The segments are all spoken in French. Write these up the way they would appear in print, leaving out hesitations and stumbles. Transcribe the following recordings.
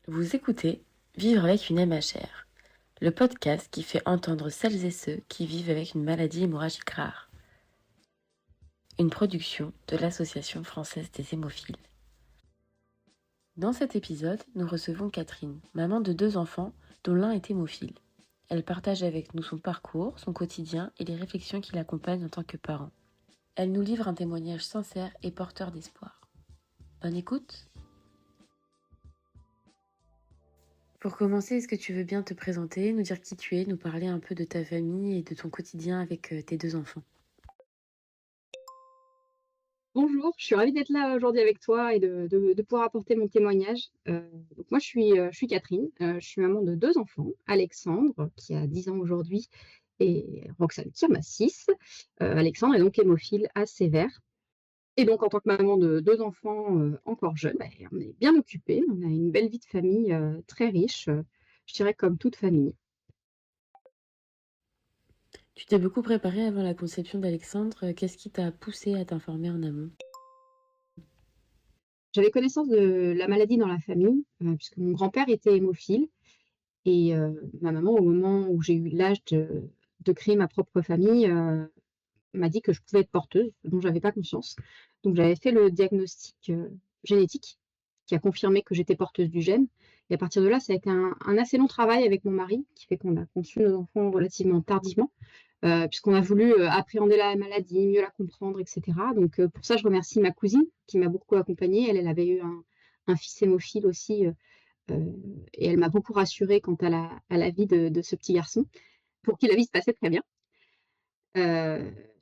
Vous écoutez Vivre avec une MHR, le podcast qui fait entendre celles et ceux qui vivent avec une maladie hémorragique rare. Une production de l'Association française des hémophiles. Dans cet épisode, nous recevons Catherine, maman de 2 enfants dont l'un est hémophile. Elle partage avec nous son parcours, son quotidien et les réflexions qui l'accompagnent en tant que parent. Elle nous livre un témoignage sincère et porteur d'espoir. Bonne écoute! Pour commencer, est-ce que tu veux bien te présenter, nous dire qui tu es, nous parler un peu de ta famille et de ton quotidien avec tes 2 enfants? Bonjour, je suis ravie d'être là aujourd'hui avec toi et de pouvoir apporter mon témoignage. Donc moi je suis Catherine, je suis maman de 2 enfants, Alexandre qui a 10 ans aujourd'hui et Roxane qui en a 6. Alexandre est donc hémophile A sévère et donc en tant que maman de 2 enfants, encore jeunes, on est bien occupés. On a une belle vie de famille, très riche, je dirais comme toute famille. Tu t'es beaucoup préparée avant la conception d'Alexandre. Qu'est-ce qui t'a poussée à t'informer en amont? J'avais connaissance de la maladie dans la famille, puisque mon grand-père était hémophile. Et ma maman, au moment où j'ai eu l'âge de créer ma propre famille, m'a dit que je pouvais être porteuse, dont j'avais pas conscience. Donc j'avais fait le diagnostic, génétique, qui a confirmé que j'étais porteuse du gène et à partir de là, ça a été un assez long travail avec mon mari, qui fait qu'on a conçu nos enfants relativement tardivement, puisqu'on a voulu, appréhender la maladie, mieux la comprendre et cetera. Donc pour ça, je remercie ma cousine qui m'a beaucoup accompagnée. Elle avait eu un fils hémophile aussi, et elle m'a beaucoup rassurée quant à la vie de ce petit garçon, pour qui la vie se passait très bien.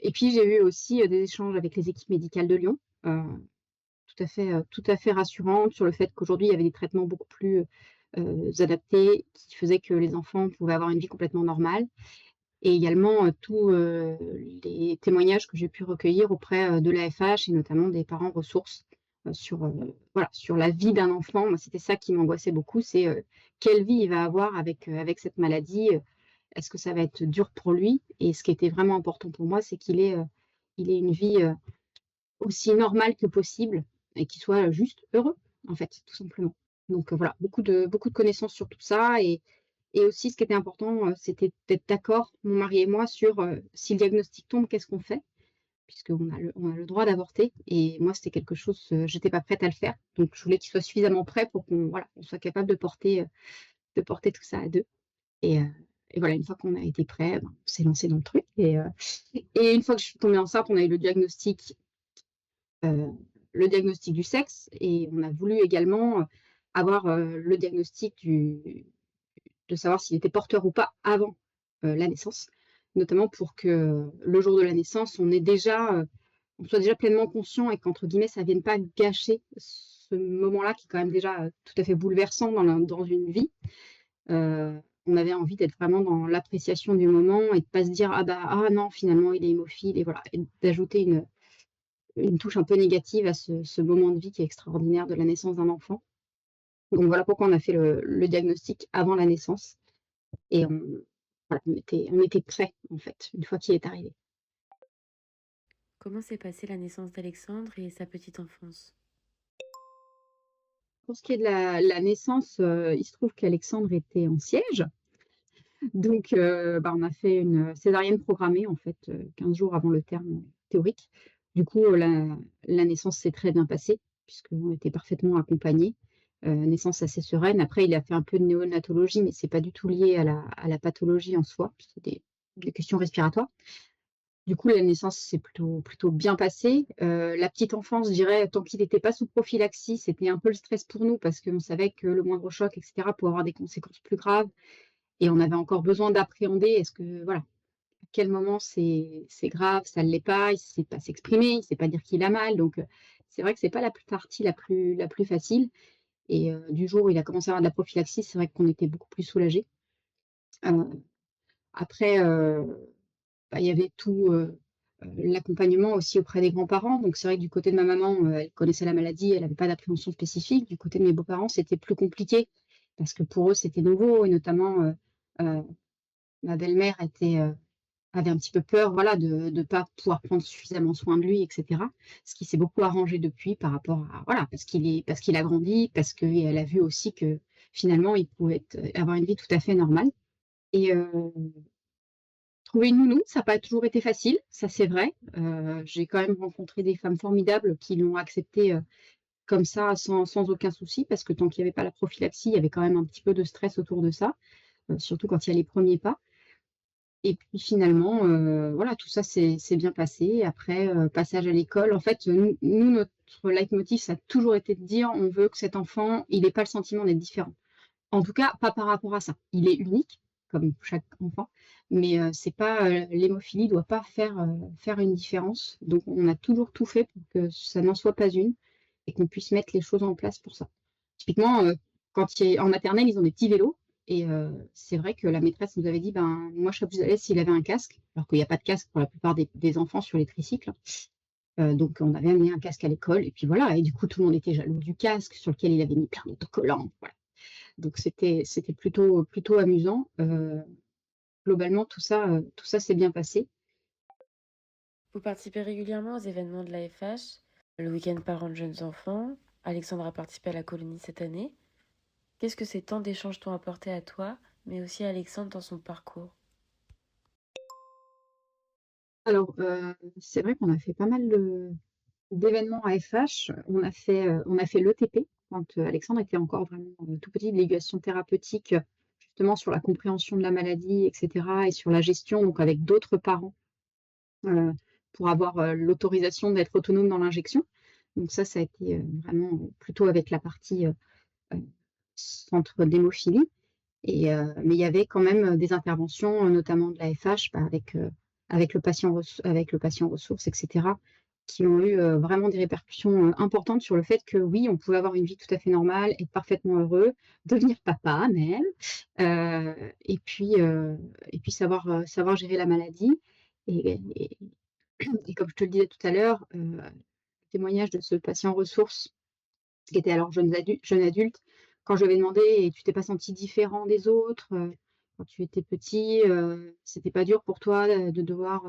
Et puis j'ai eu aussi, des échanges avec les équipes médicales de Lyon, tout à fait rassurantes sur le fait qu'aujourd'hui il y avait des traitements beaucoup plus, adaptés, qui faisaient que les enfants pouvaient avoir une vie complètement normale et également, tous, les témoignages que j'ai pu recueillir auprès, de l'AFH et notamment des parents ressources, sur, voilà, sur la vie d'un enfant. Moi, c'était ça qui m'angoissait beaucoup, c'est, quelle vie il va avoir avec cette maladie, est-ce que ça va être dur pour lui? Et ce qui était vraiment important pour moi, c'est il ait une vie, aussi normale que possible et qu'il soit, juste heureux, en fait, tout simplement. Donc, voilà, beaucoup de connaissances sur tout ça et aussi ce qui était important, c'était d'être d'accord, mon mari et moi, sur, si le diagnostic tombe, qu'est-ce qu'on fait? On a le droit d'avorter et moi, c'était quelque chose, j'étais pas prête à le faire. Donc je voulais qu'il soit suffisamment prêt pour qu'on voilà, on soit capable de porter tout ça à 2 et heu et voilà, une fois qu'on a été prêts, on s'est lancé dans le truc et une fois que je suis tombée enceinte, on a eu heu, le diagnostic du sexe et on a voulu également, avoir, le diagnostic du de savoir s'il était porteur ou pas avant, la naissance. Notamment pour que le jour de la naissance, on soit déjà pleinement conscient et qu'entre guillemets, ça vienne pas gâcher ce moment-là qui est quand même déjà, tout à fait bouleversant dans une vie. On avait envie d'être vraiment dans l'appréciation du moment et de pas se dire: «Ah bah, ah non, finalement il est hémophile» et voilà, et d'ajouter une touche un peu négative à ce moment de vie qui est extraordinaire de la naissance d'un enfant. Donc voilà pourquoi on a fait le diagnostic avant la naissance et voilà, on était prêts, en fait, une fois qu'il est arrivé. Comment s'est passée la naissance d'Alexandre et sa petite enfance? Pour ce qui est de la naissance, il se trouve qu'Alexandre était en siège, donc on a fait une césarienne programmée, en fait, 15 jours avant le terme théorique. Du coup, la naissance s'est très bien passée puisqu'on était parfaitement accompagnés, naissance assez sereine. Après, il a fait un peu de néonatologie, mais c'est pas du tout lié à la pathologie en soi, c'est des questions respiratoires. Du coup, la naissance s'est plutôt bien passée. La petite enfance, je dirais, tant qu'il n'était pas sous prophylaxie, c'était un peu le stress pour nous parce qu'on savait que le moindre choc et cetera pouvait avoir des conséquences plus graves et on avait encore besoin d'appréhender est-ce que voilà, à quel moment c'est grave, ça ne l'est pas, il ne sait pas s'exprimer, il ne sait pas dire qu'il a mal donc c'est vrai que c'est pas la partie la plus facile et du jour où il a commencé à avoir de la prophylaxie, c'est vrai qu'on était beaucoup plus soulagés. Heu, après, il y avait l'accompagnement aussi auprès des grands-parents. Donc c'est vrai que du côté de ma maman, elle connaissait la maladie, elle avait pas d'appréhension spécifique. Du côté de mes beaux-parents, c'était plus compliqué parce que pour eux, c'était nouveau et notamment, heu, ma belle-mère avait un petit peu peur, voilà, de pas pouvoir prendre suffisamment soin de lui et cetera. Ce qui s'est beaucoup arrangé depuis par rapport à voilà, parce qu'il a grandi, parce qu'elle a vu aussi que finalement, il pouvait avoir une vie tout à fait normale et trouver une nounou, ça n'a pas toujours été facile, ça c'est vrai. J'ai quand même rencontré des femmes formidables qui l'ont accepté, comme ça sans aucun souci parce que tant qu'il y avait pas la prophylaxie, il y avait quand même un petit peu de stress autour de ça, surtout quand il y a les premiers pas. Et puis finalement, voilà, tout ça s'est bien passé. Après, passage à l'école, en fait, nous, notre leitmotiv, ça a toujours été de dire: «On veut que cet enfant, il ait pas le sentiment d'être différent». En tout cas, pas par rapport à ça. Il est unique, comme chaque enfant, mais c'est pas, l'hémophilie doit pas faire une différence. Donc on a toujours tout fait pour que ça n'en soit pas une et qu'on puisse mettre les choses en place pour ça. Typiquement, quand il est en maternelle, ils ont des petits vélos et c'est vrai que la maîtresse nous avait dit: «Ben, moi, je serais plus à l'aise s'il avait un casque», alors qu'il y a pas de casque pour la plupart des enfants sur les tricycles. Donc on avait amené un casque à l'école et puis voilà et du coup, tout le monde était jaloux du casque sur lequel il avait mis plein d'autocollants, voilà. Donc c'était plutôt amusant. Globalement, tout ça s'est bien passé. Vous participez régulièrement aux événements de l'AFH, le week-end parents de jeunes enfants. Alexandre a participé à la colonie cette année. Qu'est-ce que ces temps d'échange t'ont apporté à toi, mais aussi à Alexandre dans son parcours? Alors, c'est vrai qu'on a fait pas mal d'événements à FH. On a fait l'ETP quand, Alexandre était encore vraiment, tout petit, de l'éducation thérapeutique, justement sur la compréhension de la maladie et cetera et sur la gestion, donc avec d'autres parents, heu, pour avoir, l'autorisation d'être autonome dans l'injection. Donc ça a été, vraiment, plutôt avec la partie, heu, centre d'hémophilie et mais il y avait quand même, des interventions, notamment de la FH, bah, avec le patient ressource et cetera, qui ont eu, vraiment des répercussions, importantes sur le fait que oui, on pouvait avoir une vie tout à fait normale, être parfaitement heureux, devenir papa même, et puis savoir gérer la maladie et et comme je te le disais tout à l'heure, le témoignage de ce patient ressource qui était alors jeune adulte, quand je lui avais demandé: «Et tu t'es pas senti différent des autres, quand tu étais petit, c'était pas dur pour toi, de devoir,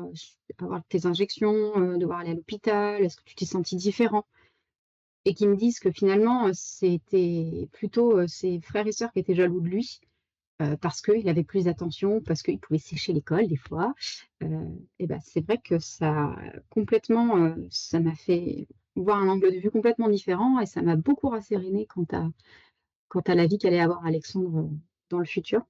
avoir tes injections, devoir aller à l'hôpital? Est-ce que tu t'es senti différent?» Et qu'ils me disent que finalement, c'était plutôt, ses frères et sœurs qui étaient jaloux de lui, parce qu'il avait plus d'attention, parce qu'il pouvait sécher l'école des fois. Et bah, c'est vrai que ça complètement, ça m'a fait voir un angle de vue complètement différent et ça m'a beaucoup rassérénée quant à la vie qu'allait avoir Alexandre, dans le futur.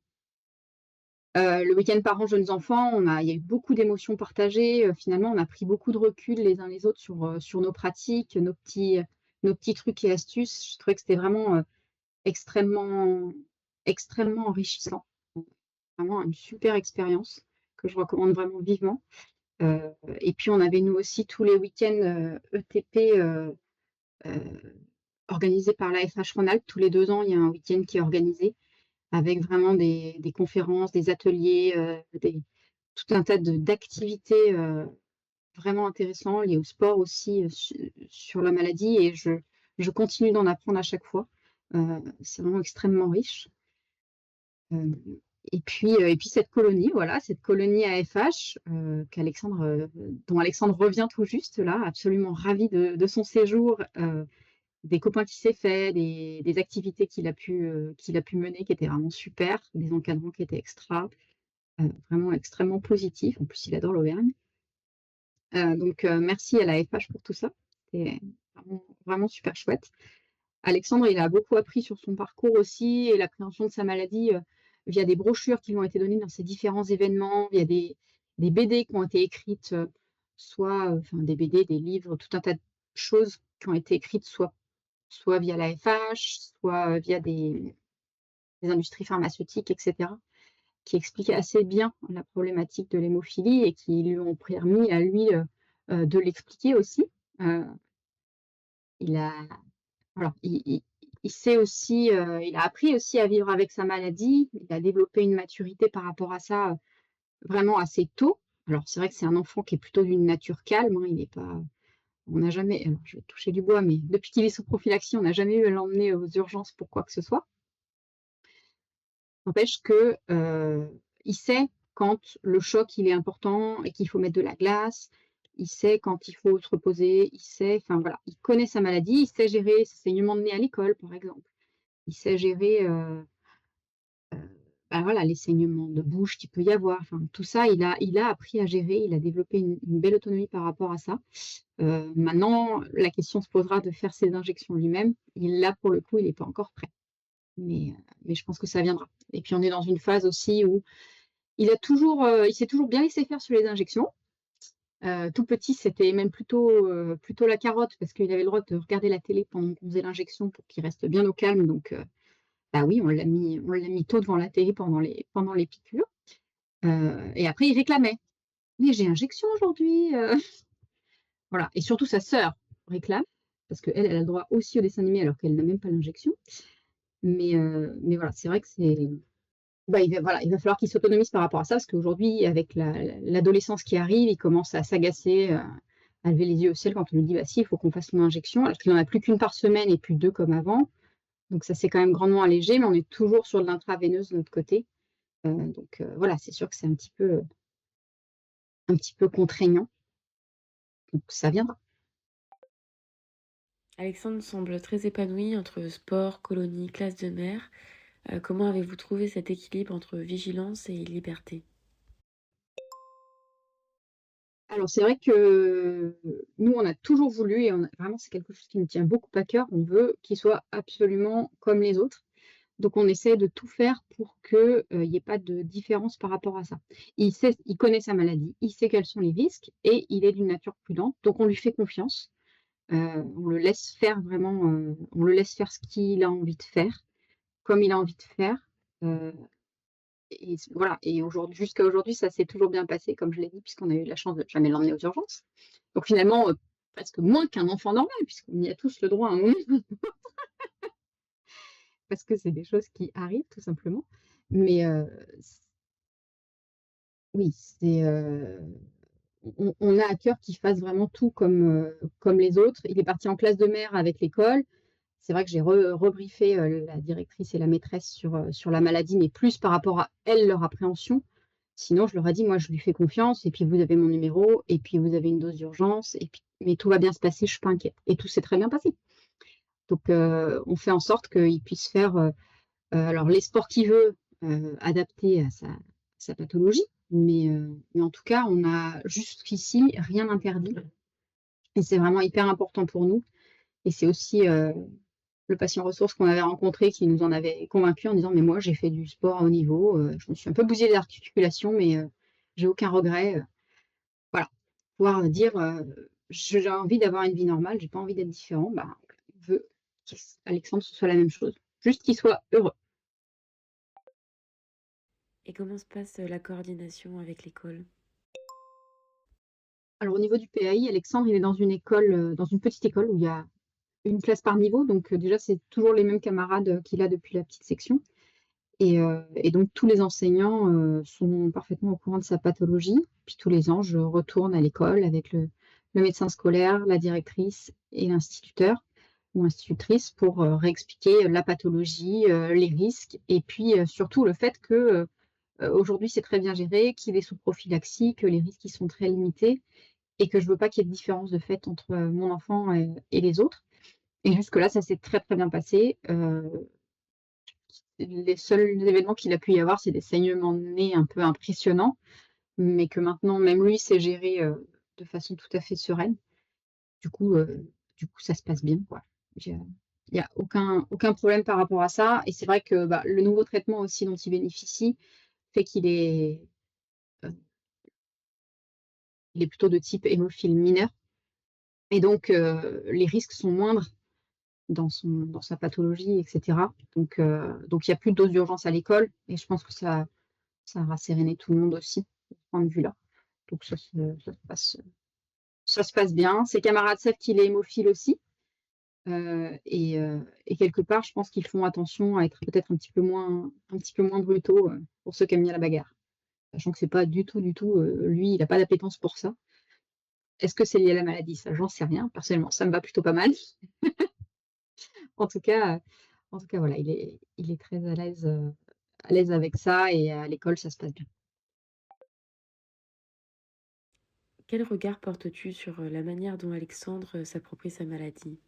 Le week-end parents jeunes enfants, il y a eu beaucoup d'émotions partagées, finalement, on a pris beaucoup de recul les uns les autres sur nos pratiques, nos petits trucs et astuces. Je trouvais que c'était vraiment, extrêmement extrêmement enrichissant. Vraiment une super expérience que je recommande vraiment vivement. Et puis on avait nous aussi tous les week-ends, ETP, heu, organisés par l'AFH Rhône-Alpes. Tous les 2 ans, il y a un week-end qui est organisé avec vraiment des conférences, des ateliers, tout un tas d'activités, vraiment intéressants liés au sport aussi, sur la maladie et je continue d'en apprendre à chaque fois. C'est vraiment extrêmement riche. Hem et puis cette colonie, voilà, cette colonie AFH, dont Alexandre revient tout juste là, absolument ravi de son séjour, des copains qu'il s'est fait, des activités qu'il a pu mener qui étaient vraiment super, des encadrants qui étaient extra, vraiment extrêmement positifs. En plus, il adore l'Auvergne. Donc merci à la FH pour tout ça. C'était vraiment super chouette. Alexandre, il a beaucoup appris sur son parcours aussi et l'appréhension de sa maladie, via des brochures qui lui ont été données dans ces différents événements, via des BD qui ont été écrites, soit, enfin des BD, des livres, tout un tas de choses qui ont été écrites soit via la FH, soit, via des industries pharmaceutiques et cetera, qui expliquaient assez bien la problématique de l'hémophilie et qui lui ont permis à lui, de l'expliquer aussi. Heu, il a voilà, il sait aussi, il a appris aussi à vivre avec sa maladie. Il a développé une maturité par rapport à ça, vraiment assez tôt. Alors c'est vrai que c'est un enfant qui est plutôt d'une nature calme, hein, il est pas on n'a jamais alors je vais toucher du bois, mais depuis qu'il est sous prophylaxie, on n'a jamais eu à l'emmener aux urgences pour quoi que ce soit. N'empêche que, il sait quand le choc, il est important et qu'il faut mettre de la glace. Il sait quand il faut se reposer, il sait enfin voilà, il connaît sa maladie, il sait gérer ses saignements de nez à l'école, par exemple. Il sait gérer, bah, voilà, les saignements de bouche qu'il peut y avoir, enfin tout ça, il a appris à gérer, il a développé une belle autonomie par rapport à ça. Maintenant, la question se posera de faire ses injections lui-même. Là, pour le coup, il est pas encore prêt, mais je pense que ça viendra et puis on est dans une phase aussi où il s'est toujours bien laissé faire sur les injections. Tout petit, c'était même plutôt la carotte parce qu'il avait le droit de regarder la télé pendant qu'on faisait l'injection pour qu'il reste bien au calme donc bah, oui, on l'a mis tôt devant la télé pendant les piqûres, et après il réclamait: «Mais j'ai injection aujourd'hui, voilà et surtout sa sœur réclame, parce qu'elle, elle a le droit aussi au dessin animé alors qu'elle n'a même pas l'injection. Mais voilà, c'est vrai que bah, il va falloir qu'il s'autonomise par rapport à ça, parce qu'aujourd'hui avec l'adolescence qui arrive, il commence à s'agacer, à lever les yeux au ciel quand on lui dit: «Bah si, il faut qu'on fasse une injection», alors qu'il en a plus qu'une par semaine et plus 2 comme avant. Donc ça s'est quand même grandement allégé, mais on est toujours sur de l'intraveineuse de notre côté. Donc voilà, c'est sûr que c'est un petit peu contraignant, donc ça viendra. Alexandre semble très épanoui entre sport, colonie, classe de mer. Comment avez-vous trouvé cet équilibre entre vigilance et liberté? Alors c'est vrai que nous, on a toujours voulu et on a vraiment c'est quelque chose qui nous tient beaucoup à cœur, on veut qu'il soit absolument comme les autres. Donc on essaie de tout faire pour que, il y ait pas de différence par rapport à ça. Il connaît sa maladie, il sait quels sont les risques et il est d'une nature prudente, donc on lui fait confiance. On le laisse faire vraiment, on le laisse faire ce qu'il a envie de faire, comme il a envie de faire, heu et voilà et aujourd'hui jusqu'à aujourd'hui, ça s'est toujours bien passé comme je l'ai dit, puisqu'on a eu la chance de jamais l'emmener aux urgences. Donc finalement, presque moins qu'un enfant normal, puisqu'on y a tous le droit à un moment, parce que c'est des choses qui arrivent tout simplement. Mais oui, on a à cœur qu'il fasse vraiment tout comme les autres. Il est parti en classe de mer avec l'école. C'est vrai que j'ai rebriefé, la directrice et la maîtresse sur la maladie, mais plus par rapport à elles, leur appréhension. Sinon, je leur ai dit: «Moi, je lui fais confiance et puis vous avez mon numéro et puis vous avez une dose d'urgence et puis mais tout va bien se passer, je suis pas inquiète» et tout s'est très bien passé. Donc on fait en sorte qu'il puisse faire, alors les sports qu'il veut, adaptés à sa pathologie, mais en tout cas, on a jusqu'ici rien interdit et c'est vraiment hyper important pour nous et c'est aussi, le patient ressource qu'on avait rencontré qui nous en avait convaincus en disant: «Mais moi, j'ai fait du sport à haut niveau, je me suis un peu bousillé les articulations, mais j'ai aucun regret», voilà. Pouvoir dire, «J'ai envie d'avoir une vie normale, j'ai pas envie d'être différent», bah, on veut qu'Alexandre, ce soit la même chose, juste qu'il soit heureux. Et comment se passe la coordination avec l'école? Alors au niveau du PAI, Alexandre, il est dans une école, dans une petite école où il y a une classe par niveau, donc déjà, c'est toujours les mêmes camarades, qu'il a depuis la petite section et donc tous les enseignants, sont parfaitement au courant de sa pathologie. Puis tous les ans, je retourne à l'école avec le médecin scolaire, la directrice et l'instituteur ou institutrice pour, réexpliquer, la pathologie, les risques et puis, surtout le fait que, aujourd'hui, c'est très bien géré, qu'il est sous prophylaxie, que les risques, ils sont très limités et que je veux pas qu'il y ait de différence de fait entre, mon enfant et les autres et jusque-là, ça s'est très, très bien passé. Les seuls événements qu'il a pu y avoir, c'est des saignements de nez un peu impressionnants, mais que maintenant même lui sait gérer, de façon tout à fait sereine. Du coup, ça se passe bien, quoi. J'ai il y a aucun problème par rapport à ça et c'est vrai que, bah, le nouveau traitement aussi dont il bénéficie fait heu, il est plutôt de type hémophile mineur et donc les risques sont moindres dans sa pathologie et cetera. Donc il y a plus de dose d'urgence à l'école et je pense que ça a rasséréné tout le monde aussi, de ce point de vue-là. Donc ça se passe bien. Ses camarades savent qu'il est hémophile aussi, et quelque part, je pense qu'ils font attention à être peut-être un petit peu moins brutaux, pour ceux qui aiment bien la bagarre. Sachant que c'est pas du tout, du tout, lui, il a pas d'appétence pour ça. Est-ce que c'est lié à la maladie? Ça, j'en sais rien. Personnellement, ça me va plutôt pas mal. En tout cas, voilà, il est très à l'aise avec ça et à l'école, ça se passe bien. Quel regard portes-tu sur la manière dont Alexandre s'approprie sa maladie?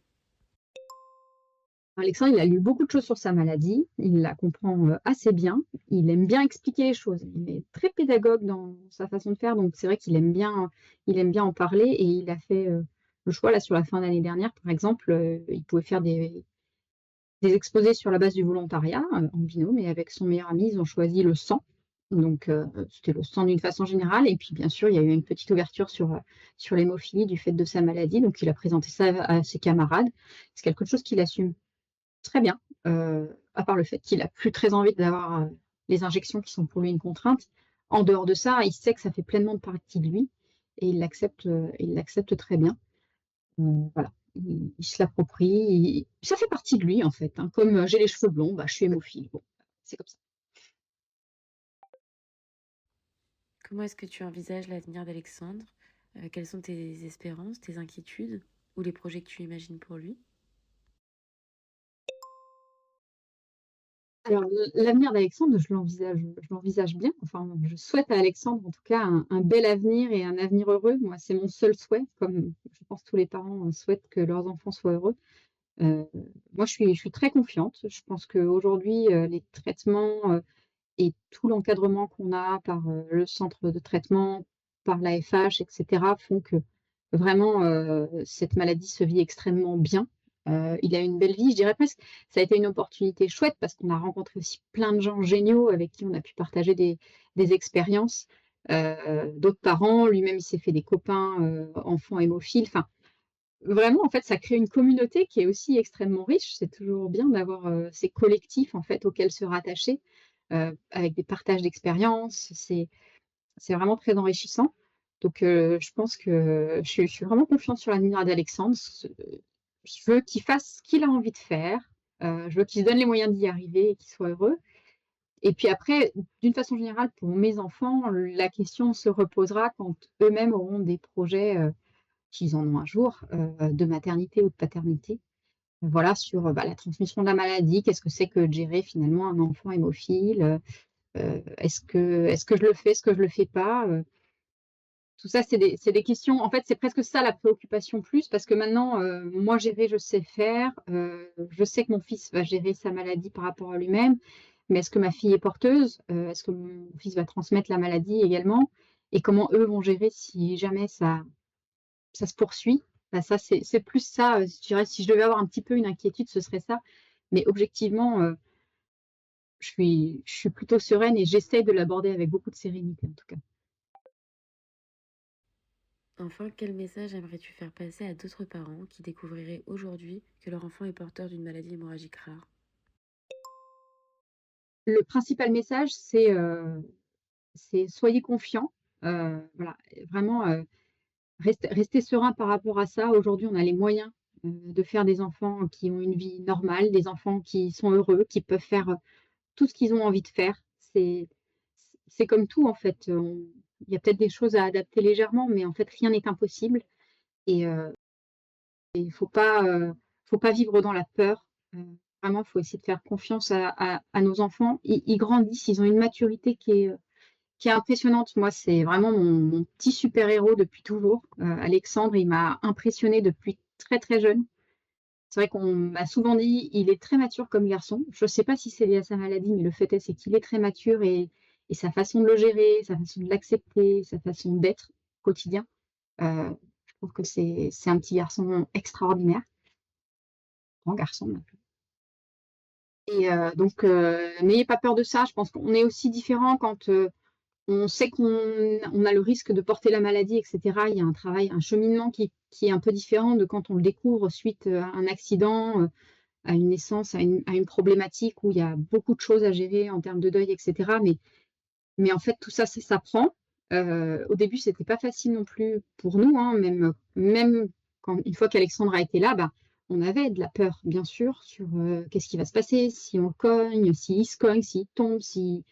Alexandre, il a lu beaucoup de choses sur sa maladie, il la comprend, assez bien. Il aime bien expliquer les choses. Il est très pédagogue dans sa façon de faire, donc c'est vrai qu'il aime bien en parler et il a fait, le choix là sur la fin d'année dernière, par exemple, il pouvait faire des exposés sur la base du volontariat, en binôme et avec son meilleur ami, ils ont choisi le sang. Donc c'était le sang d'une façon générale et puis bien sûr, il y a eu une petite ouverture sur l'hémophilie du fait de sa maladie, donc il a présenté ça à ses camarades. C'est quelque chose qu'il assume très bien, à part le fait qu'il a plus très envie d'avoir, les injections qui sont pour lui une contrainte. En dehors de ça, il sait que ça fait pleinement partie de lui et il l'accepte très bien. Voilà, il se l'approprie, ça fait partie de lui en fait, hein, comme, j'ai les cheveux blonds, bah, je suis hémophile, bon, c'est comme ça. Comment est-ce que tu envisages l'avenir d'Alexandre? Quelles sont tes espérances, tes inquiétudes ou les projets que tu imagines pour lui? Alors l'avenir d'Alexandre, je l'envisage bien. Enfin, je souhaite à Alexandre en tout cas un bel avenir et un avenir heureux. Moi, c'est mon seul souhait, comme je pense tous les parents, souhaitent que leurs enfants soient heureux. Heu, Moi je suis très confiante. Je pense qu'aujourd'hui, les traitements, et tout l'encadrement qu'on a par, le centre de traitement, par l'AFH et cetera, font que vraiment, cette maladie se vit extrêmement bien. Il a une belle vie, je dirais presque ça a été une opportunité chouette parce qu'on a rencontré aussi plein de gens géniaux avec qui on a pu partager des expériences, d'autres parents. Lui-même, il s'est fait des copains, enfants hémophiles. Enfin, vraiment, en fait, ça crée une communauté qui est aussi extrêmement riche. C'est toujours bien d'avoir, ces collectifs, en fait, auxquels se rattacher, avec des partages d'expériences. C'est vraiment très enrichissant. Donc, je pense que je suis vraiment confiante sur l'avenir d'Alexandre. Je veux qu'il fasse ce qu'il a envie de faire, je veux qu'il se donne les moyens d'y arriver et qu'il soit heureux. Et puis après, d'une façon générale, pour mes enfants, la question se reposera quand eux-mêmes auront des projets, qu'ils en ont un jour, de maternité ou de paternité. Voilà, sur, bah, la transmission de la maladie, qu'est-ce que c'est que de gérer finalement un enfant hémophile? Est-ce que je le fais? Est-ce que je le fais pas? Tout ça, c'est des questions en fait, c'est presque ça la préoccupation plus parce que maintenant, moi gérer, je sais faire, je sais que mon fils va gérer sa maladie par rapport à lui-même, mais est-ce que ma fille est porteuse? Est-ce que mon fils va transmettre la maladie également? Et comment eux vont gérer si jamais ça se poursuit. Bah, ça, c'est plus ça, je dirais, si je devais avoir un petit peu une inquiétude, ce serait ça. Mais objectivement, je suis plutôt sereine et j'essaie de l'aborder avec beaucoup de sérénité, en tout cas. Enfin, quel message aimerais-tu faire passer à d'autres parents qui découvriraient aujourd'hui que leur enfant est porteur d'une maladie hémorragique rare? Le principal message, c'est soyez confiants, voilà, vraiment, restez serein par rapport à ça. Aujourd'hui, on a les moyens, de faire des enfants qui ont une vie normale, des enfants qui sont heureux, qui peuvent faire, tout ce qu'ils ont envie de faire. C'est comme tout en fait, il y a peut-être des choses à adapter légèrement, mais en fait rien n'est impossible et il faut pas vivre dans la peur. Vraiment, il faut essayer de faire confiance à nos enfants. Ils grandissent, ils ont une maturité qui est impressionnante. Moi, c'est vraiment mon petit super héros depuis toujours. Alexandre, il m'a impressionnée depuis très, très jeune. C'est vrai qu'on m'a souvent dit: «Il est très mature comme garçon». Je ne sais pas si c'est lié à sa maladie, mais le fait est, c'est qu'il est très mature et sa façon de le gérer, sa façon de l'accepter, sa façon d'être au quotidien, heu, je trouve que c'est un petit garçon extraordinaire, grand garçon même et donc n'ayez pas peur de ça. Je pense qu'on est aussi différents quand, on sait qu'on a le risque de porter la maladie et cetera. Il y a un travail, un cheminement qui est un peu différent de quand on le découvre suite, à un accident, à une naissance, à une problématique où il y a beaucoup de choses à gérer en termes de deuil et cetera. Mais en fait, tout ça, ça s'apprend. Au début, c'était pas facile non plus pour nous, hein, même quand une fois qu'Alexandre a été là, bah, on avait de la peur, bien sûr, sur, qu'est-ce qui va se passer si on cogne, s'il se cogne, s'il tombe, si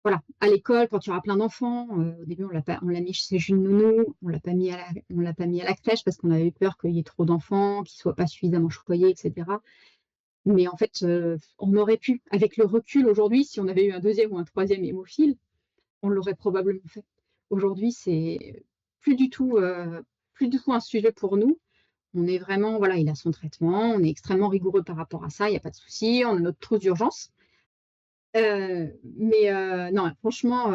voilà. À l'école, quand il y aura plein d'enfants, au début, on l'a mis chez une nounou, on l'a pas mis à la crèche parce qu'on avait eu peur qu'il y ait trop d'enfants, qu'ils soient pas suffisamment choyés et cetera. Mais en fait, on aurait pu, avec le recul aujourd'hui, si on avait eu un deuxième ou un troisième hémophile, on l'aurait probablement fait. Aujourd'hui, c'est plus du tout, plus du tout un sujet pour nous. On est vraiment voilà, il a son traitement, on est extrêmement rigoureux par rapport à ça, il y a pas de souci, on a notre trousse d'urgence. Non, franchement,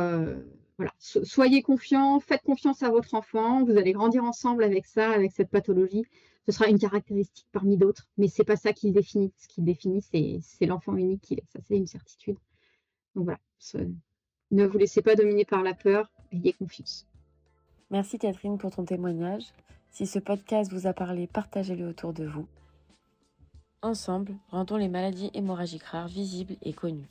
voilà, soyez confiants, faites confiance à votre enfant, vous allez grandir ensemble avec ça, avec cette pathologie. Ce sera une caractéristique parmi d'autres, mais c'est pas ça qui le définit. Ce qui le définit, c'est l'enfant unique qu'il est, ça c'est une certitude. Donc voilà, ne vous laissez pas dominer par la peur, ayez confiance. Merci Catherine pour ton témoignage. Si ce podcast vous a parlé, partagez-le autour de vous. Ensemble, rendons les maladies hémorragiques rares visibles et connues.